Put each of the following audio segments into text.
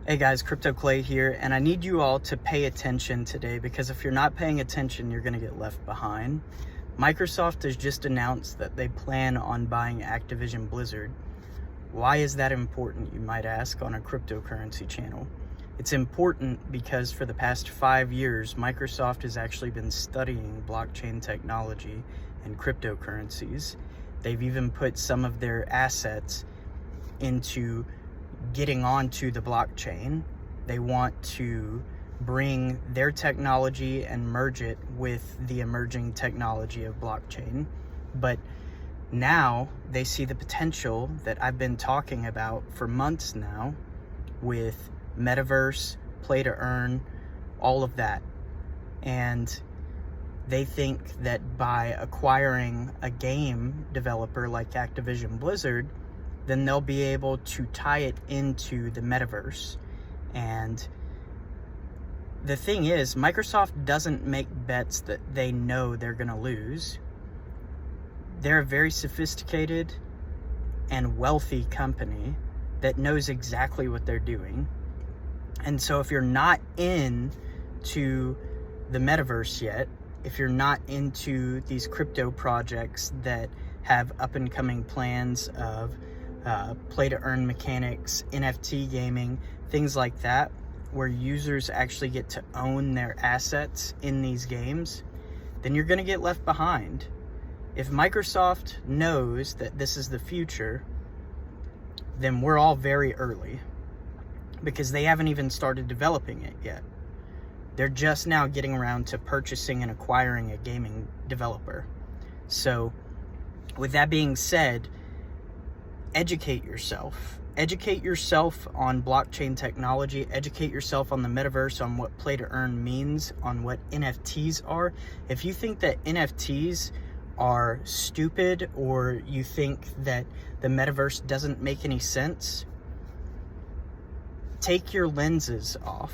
Hey guys, Crypto Clay here, and I need you all to pay attention today because if you're not paying attention, you're going to get left behind. Microsoft has just announced that they plan on buying Activision Blizzard. Why is that important, you might ask, on a cryptocurrency channel? It's important because for the past 5 years, Microsoft has actually been studying blockchain technology and cryptocurrencies. They've even put some of their assets into getting onto the blockchain. They want to bring their technology and merge it with the emerging technology of blockchain. But now they see the potential that I've been talking about for months now with Metaverse, play to earn, all of that. And they think that by acquiring a game developer like Activision Blizzard, then they'll be able to tie it into the metaverse. And the thing is, Microsoft doesn't make bets that they know they're going to lose. They're a very sophisticated and wealthy company that knows exactly what they're doing. And so if you're not into the metaverse yet, if you're not into these crypto projects that have up and coming plans of play to earn mechanics, NFT gaming, things like that, where users actually get to own their assets in these games, then you're going to get left behind. If Microsoft knows that this is the future, then we're all very early because they haven't even started developing it yet. They're just now getting around to purchasing and acquiring a gaming developer. So with that being said, educate yourself. Educate yourself on blockchain technology. Educate yourself on the metaverse, on what play to earn means, on what NFTs are. If you think that NFTs are stupid or you think that the metaverse doesn't make any sense, take your lenses off.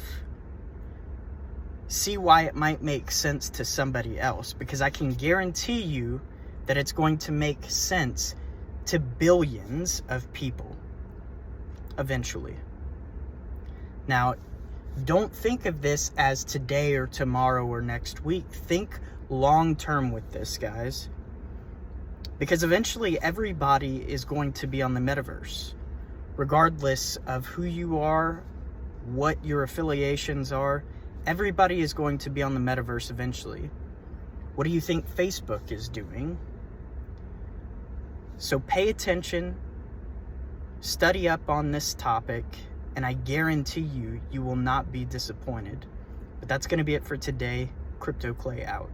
See why it might make sense to somebody else, because I can guarantee you that it's going to make sense to billions of people eventually. Now, don't think of this as today or tomorrow or next week. Think long term with this, guys, because eventually everybody is going to be on the metaverse, regardless of who you are, what your affiliations are. Everybody is going to be on the metaverse eventually. What do you think Facebook is doing? So pay attention, study up on this topic, and I guarantee you, you will not be disappointed. But that's going to be it for today. Crypto Clay out.